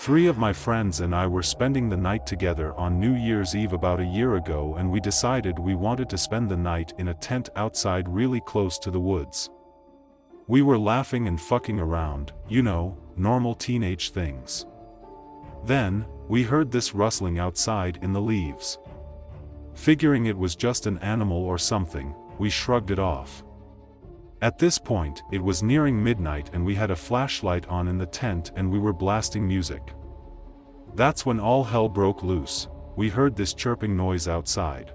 3 of my friends and I were spending the night together on New Year's Eve about a year ago, and we decided we wanted to spend the night in a tent outside really close to the woods. We were laughing and fucking around, you know, normal teenage things. Then, we heard this rustling outside in the leaves. Figuring it was just an animal or something, we shrugged it off. At this point, it was nearing midnight and we had a flashlight on in the tent and we were blasting music. That's when all hell broke loose. We heard this chirping noise outside.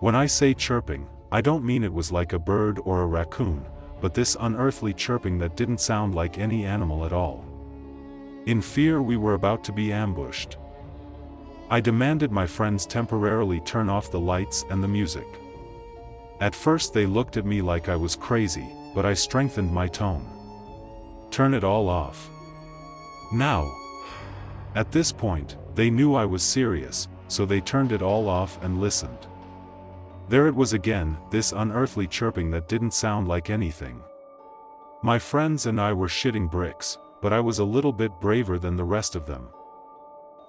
When I say chirping, I don't mean it was like a bird or a raccoon, but this unearthly chirping that didn't sound like any animal at all. In fear, we were about to be ambushed. I demanded my friends temporarily turn off the lights and the music. At first they looked at me like I was crazy, but I strengthened my tone. Turn it all off. Now. At this point, they knew I was serious, so they turned it all off and listened. There it was again, this unearthly chirping that didn't sound like anything. My friends and I were shitting bricks, but I was a little bit braver than the rest of them.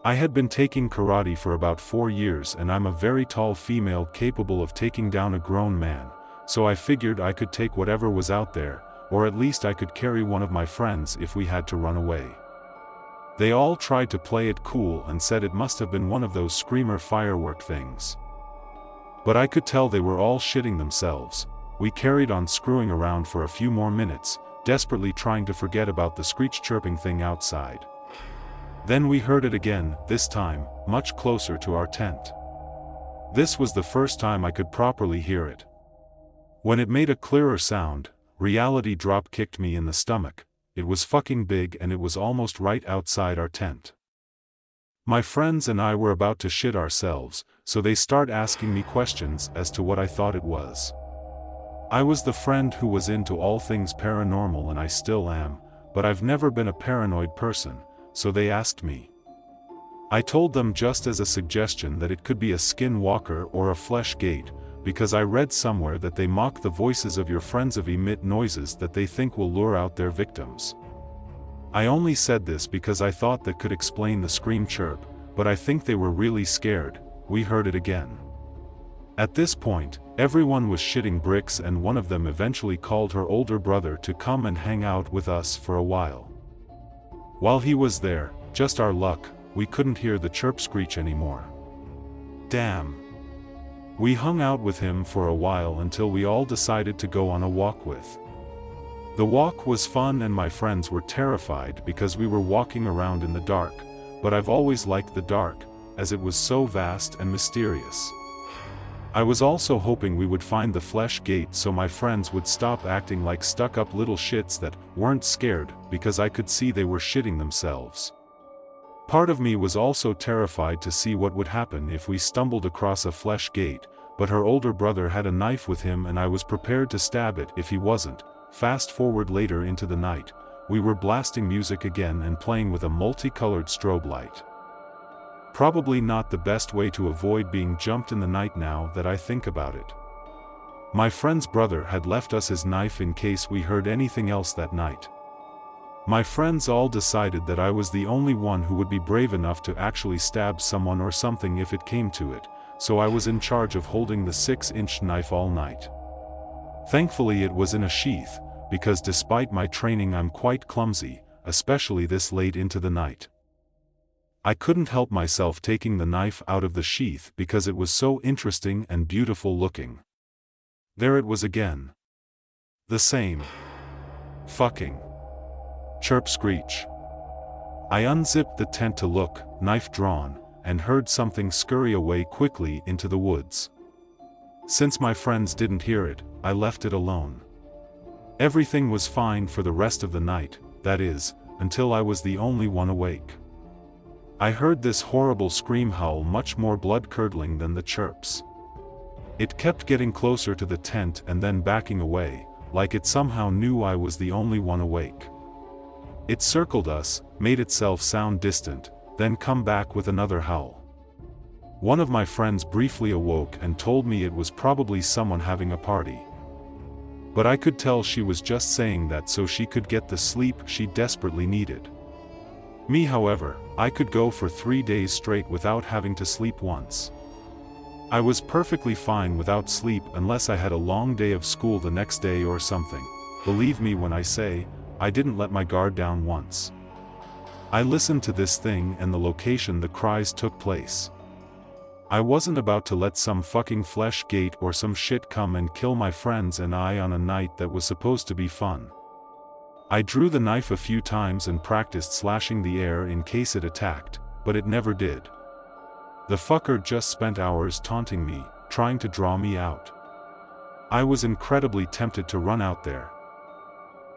I had been taking karate for about 4 years and I'm a very tall female capable of taking down a grown man, so I figured I could take whatever was out there, or at least I could carry one of my friends if we had to run away. They all tried to play it cool and said it must have been one of those screamer firework things. But I could tell they were all shitting themselves. We carried on screwing around for a few more minutes, desperately trying to forget about the screech chirping thing outside. Then we heard it again, this time, much closer to our tent. This was the first time I could properly hear it. When it made a clearer sound, reality drop kicked me in the stomach. It was fucking big and it was almost right outside our tent. My friends and I were about to shit ourselves, so they start asking me questions as to what I thought it was. I was the friend who was into all things paranormal and I still am, but I've never been a paranoid person. So they asked me. I told them just as a suggestion that it could be a skinwalker or a flesh gate, because I read somewhere that they mock the voices of your friends of emit noises that they think will lure out their victims. I only said this because I thought that could explain the scream chirp, but I think they were really scared. We heard it again. At this point, everyone was shitting bricks and one of them eventually called her older brother to come and hang out with us for a while. While he was there, just our luck, we couldn't hear the chirp screech anymore. Damn. We hung out with him for a while until we all decided to go on a walk with. The walk was fun and my friends were terrified because we were walking around in the dark, but I've always liked the dark, as it was so vast and mysterious. I was also hoping we would find the flesh gate so my friends would stop acting like stuck-up little shits that weren't scared, because I could see they were shitting themselves. Part of me was also terrified to see what would happen if we stumbled across a flesh gate, but her older brother had a knife with him and I was prepared to stab it if he wasn't. Fast forward later into the night, we were blasting music again and playing with a multicolored strobe light. Probably not the best way to avoid being jumped in the night now that I think about it. My friend's brother had left us his knife in case we heard anything else that night. My friends all decided that I was the only one who would be brave enough to actually stab someone or something if it came to it, so I was in charge of holding the 6-inch knife all night. Thankfully it was in a sheath, because despite my training I'm quite clumsy, especially this late into the night. I couldn't help myself taking the knife out of the sheath because it was so interesting and beautiful looking. There it was again. The same. Fucking. Chirp screech. I unzipped the tent to look, knife drawn, and heard something scurry away quickly into the woods. Since my friends didn't hear it, I left it alone. Everything was fine for the rest of the night, that is, until I was the only one awake. I heard this horrible scream howl much more blood-curdling than the chirps. It kept getting closer to the tent and then backing away, like it somehow knew I was the only one awake. It circled us, made itself sound distant, then come back with another howl. One of my friends briefly awoke and told me it was probably someone having a party. But I could tell she was just saying that so she could get the sleep she desperately needed. Me, however, I could go for 3 days straight without having to sleep once. I was perfectly fine without sleep unless I had a long day of school the next day or something. Believe me when I say, I didn't let my guard down once. I listened to this thing and the location the cries took place. I wasn't about to let some fucking flesh gate or some shit come and kill my friends and I on a night that was supposed to be fun. I drew the knife a few times and practiced slashing the air in case it attacked, but it never did. The fucker just spent hours taunting me, trying to draw me out. I was incredibly tempted to run out there,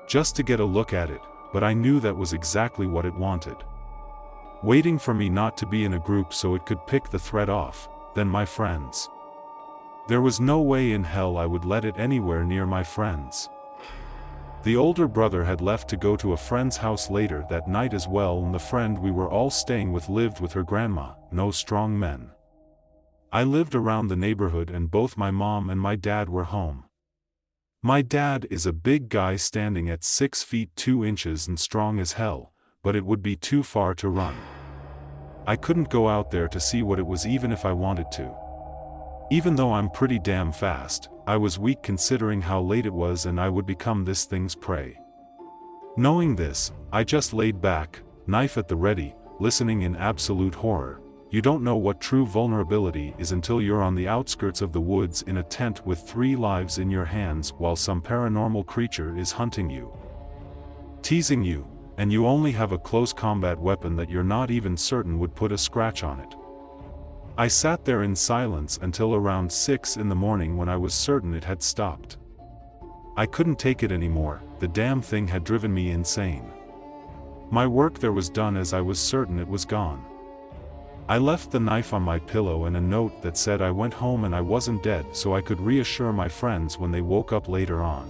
just to get a look at it, but I knew that was exactly what it wanted. Waiting for me not to be in a group so it could pick the threat off, then my friends. There was no way in hell I would let it anywhere near my friends. The older brother had left to go to a friend's house later that night as well, and the friend we were all staying with lived with her grandma, no strong men. I lived around the neighborhood and both my mom and my dad were home. My dad is a big guy standing at 6 feet 2 inches and strong as hell, but it would be too far to run. I couldn't go out there to see what it was even if I wanted to. Even though I'm pretty damn fast, I was weak considering how late it was and I would become this thing's prey. Knowing this, I just laid back, knife at the ready, listening in absolute horror. You don't know what true vulnerability is until you're on the outskirts of the woods in a tent with 3 lives in your hands while some paranormal creature is hunting you, teasing you, and you only have a close combat weapon that you're not even certain would put a scratch on it. I sat there in silence until around 6 in the morning when I was certain it had stopped. I couldn't take it anymore, the damn thing had driven me insane. My work there was done as I was certain it was gone. I left the knife on my pillow and a note that said I went home and I wasn't dead so I could reassure my friends when they woke up later on.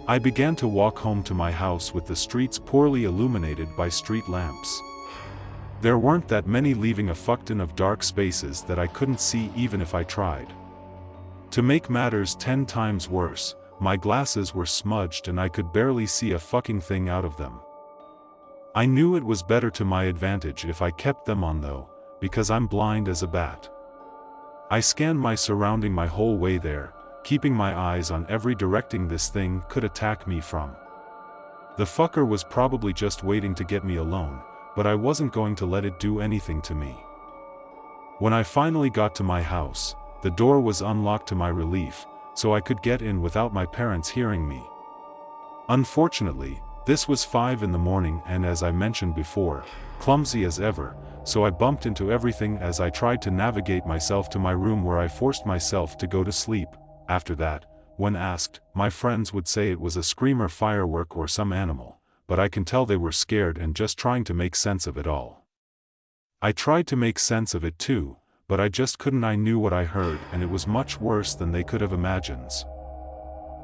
I began to walk home to my house with the streets poorly illuminated by street lamps. There weren't that many, leaving a fuckton of dark spaces that I couldn't see even if I tried. To make matters 10 times worse, my glasses were smudged and I could barely see a fucking thing out of them. I knew it was better to my advantage if I kept them on though, because I'm blind as a bat. I scanned my surrounding my whole way there, keeping my eyes on every direction this thing could attack me from. The fucker was probably just waiting to get me alone, but I wasn't going to let it do anything to me. When I finally got to my house, the door was unlocked to my relief, so I could get in without my parents hearing me. Unfortunately, this was 5 in the morning and, as I mentioned before, clumsy as ever, so I bumped into everything as I tried to navigate myself to my room where I forced myself to go to sleep. After that, when asked, my friends would say it was a screamer, firework or some animal, but I can tell they were scared and just trying to make sense of it all. I tried to make sense of it too, but I just couldn't. I knew what I heard and it was much worse than they could have imagined.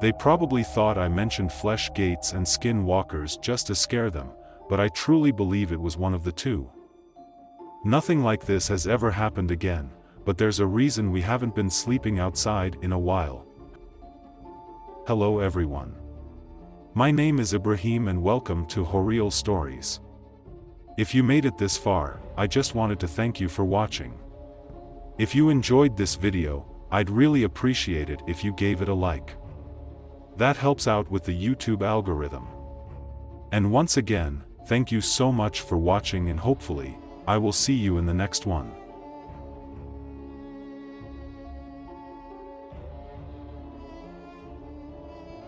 They probably thought I mentioned flesh gates and skin walkers just to scare them, but I truly believe it was one of the two. Nothing like this has ever happened again, but there's a reason we haven't been sleeping outside in a while. Hello everyone. My name is Ibrahim and welcome to Horrible Stories. If you made it this far, I just wanted to thank you for watching. If you enjoyed this video, I'd really appreciate it if you gave it a like. That helps out with the YouTube algorithm. And once again, thank you so much for watching and hopefully, I will see you in the next one.